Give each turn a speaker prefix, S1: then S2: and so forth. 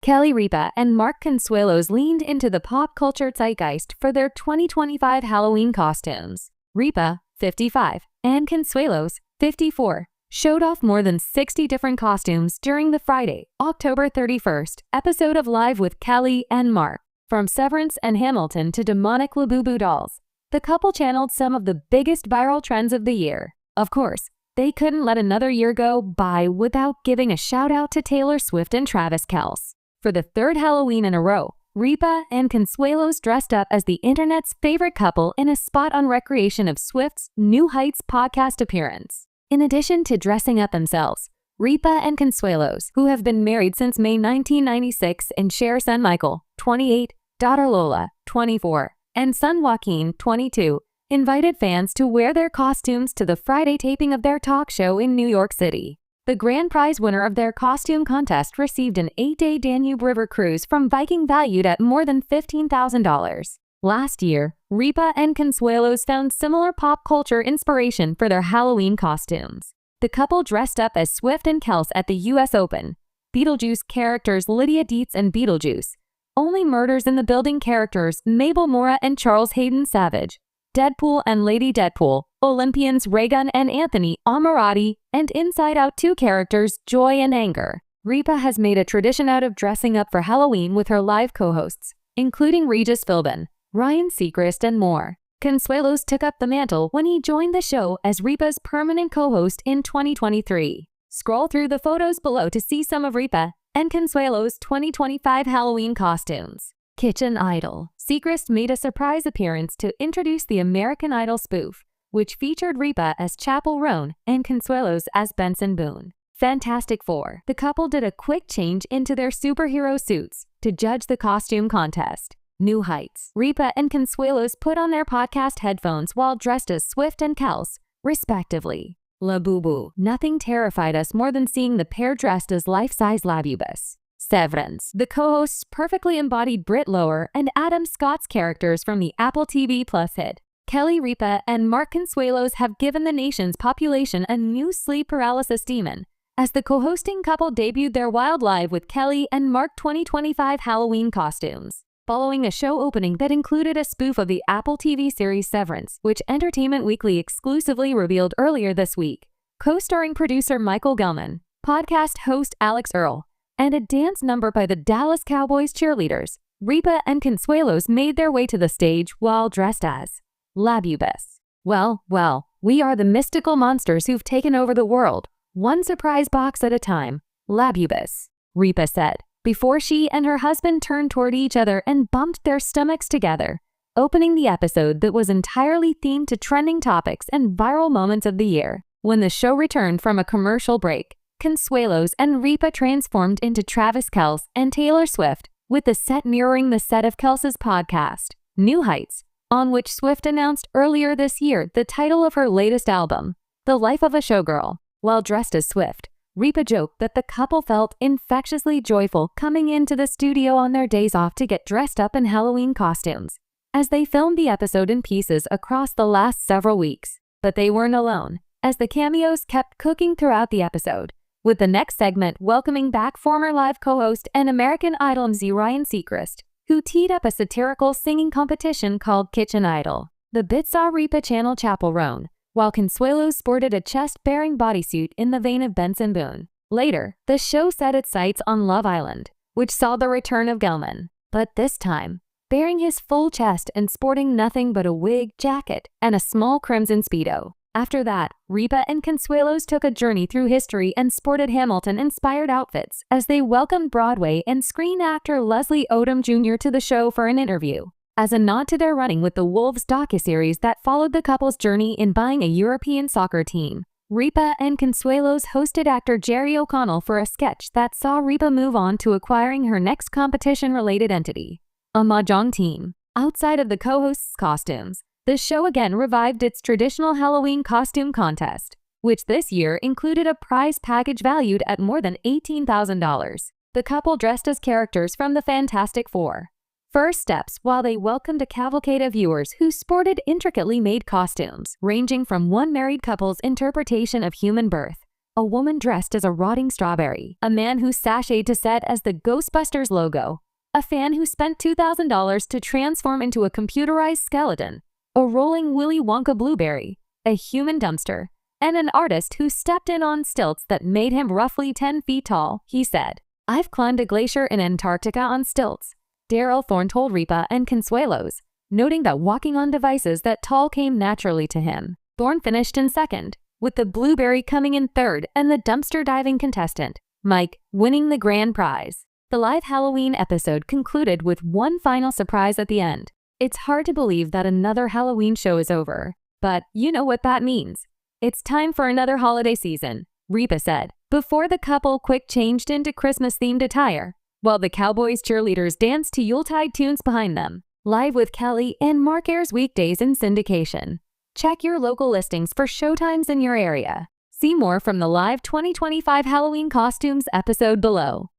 S1: Kelly Ripa and Mark Consuelos leaned into the pop culture zeitgeist for their 2025 Halloween costumes. Ripa, 55, and Consuelos, 54, showed off more than 60 different costumes during the Friday, October 31st episode of Live with Kelly and Mark. From Severance and Hamilton to demonic Labubu dolls, the couple channeled some of the biggest viral trends of the year. Of course, they couldn't let another year go by without giving a shout out to Taylor Swift and Travis Kelce. For the third Halloween in a row, Ripa and Consuelos dressed up as the internet's favorite couple in a spot on Recreation of Swift's New Heights podcast appearance. In addition to dressing up themselves, Ripa and Consuelos, who have been married since May 1996 and share son Michael, 28, daughter Lola, 24, and son Joaquin, 22, invited fans to wear their costumes to the Friday taping of their talk show in New York City. The grand prize winner of their costume contest received an 8-day Danube River cruise from Viking valued at more than $15,000. Last year, Ripa and Consuelos found similar pop culture inspiration for their Halloween costumes. The couple dressed up as Swift and Kelce at the US Open, Beetlejuice characters Lydia Dietz and Beetlejuice, Only Murders in the Building characters Mabel Mora and Charles Hayden Savage, Deadpool and Lady Deadpool, Olympians Raygun and Anthony Ammirati, and Inside Out 2 characters Joy and Anger. Ripa has made a tradition out of dressing up for Halloween with her live co-hosts, including Regis Philbin, Ryan Seacrest, and more. Consuelos took up the mantle when he joined the show as Ripa's permanent co-host in 2023. Scroll through the photos below to see some of Ripa and Consuelos' 2025 Halloween costumes. Kitchen Idol. Seacrest made a surprise appearance to introduce the American Idol spoof, which featured Ripa as Chapel Roan and Consuelos as Benson Boone. Fantastic Four. The couple did a quick change into their superhero suits to judge the costume contest. New Heights. Ripa and Consuelos put on their podcast headphones while dressed as Swift and Kelce, respectively. Labubu. Nothing terrified us more than seeing the pair dressed as life-size Labubus. Severance. The co-hosts perfectly embodied Britt Lower and Adam Scott's characters from the Apple TV Plus hit. Kelly Ripa and Mark Consuelos have given the nation's population a new sleep paralysis demon, as the co-hosting couple debuted their Wild Live with Kelly and Mark 2025 Halloween costumes. Following a show opening that included a spoof of the Apple TV series Severance, which Entertainment Weekly exclusively revealed earlier this week, co-starring producer Michael Gelman, podcast host Alex Earl, and a dance number by the Dallas Cowboys cheerleaders, Ripa and Consuelos made their way to the stage while dressed as Labubus. Well, we are the mystical monsters who've taken over the world, one surprise box at a time, Labubus, Ripa said, before she and her husband turned toward each other and bumped their stomachs together, opening the episode that was entirely themed to trending topics and viral moments of the year. When the show returned from a commercial break, Consuelos and Ripa transformed into Travis Kelce and Taylor Swift, with the set mirroring the set of Kelce's podcast, New Heights, on which Swift announced earlier this year the title of her latest album, The Life of a Showgirl. While dressed as Swift, Ripa joked that the couple felt infectiously joyful coming into the studio on their days off to get dressed up in Halloween costumes, as they filmed the episode in pieces across the last several weeks. But they weren't alone, as the cameos kept cooking throughout the episode, with the next segment welcoming back former live co-host and American Idol MC Ryan Seacrest, who teed up a satirical singing competition called Kitchen Idol. The bit saw Ripa channel Chapel Roan, while Consuelos sported a chest-bearing bodysuit in the vein of Benson Boone. Later, the show set its sights on Love Island, which saw the return of Gelman, but this time, bearing his full chest and sporting nothing but a wig, jacket, and a small crimson Speedo. After that, Ripa and Consuelos took a journey through history and sported Hamilton-inspired outfits as they welcomed Broadway and screen actor Leslie Odom Jr. to the show for an interview. As a nod to their running with the Wolves docuseries that followed the couple's journey in buying a European soccer team, Ripa and Consuelos hosted actor Jerry O'Connell for a sketch that saw Ripa move on to acquiring her next competition-related entity, a mahjong team. Outside of the co-hosts' costumes, the show again revived its traditional Halloween costume contest, which this year included a prize package valued at more than $18,000. The couple dressed as characters from the Fantastic Four. First steps while they welcomed a cavalcade of viewers who sported intricately made costumes, ranging from one married couple's interpretation of human birth, a woman dressed as a rotting strawberry, a man who sashayed to set as the Ghostbusters logo, a fan who spent $2,000 to transform into a computerized skeleton, a rolling Willy Wonka blueberry, a human dumpster, and an artist who stepped in on stilts that made him roughly 10 feet tall. He said, "I've climbed a glacier in Antarctica on stilts," Daryl Thorne told Ripa and Consuelos, noting that walking on devices that tall came naturally to him. Thorne finished in second, with the blueberry coming in third and the dumpster diving contestant, Mike, winning the grand prize. The live Halloween episode concluded with one final surprise at the end. It's hard to believe that another Halloween show is over, but you know what that means. It's time for another holiday season, Ripa said, before the couple quick changed into Christmas-themed attire, while the Cowboys cheerleaders danced to Yuletide tunes behind them. Live with Kelly and Mark airs weekdays in syndication. Check your local listings for showtimes in your area. See more from the live 2025 Halloween costumes episode below.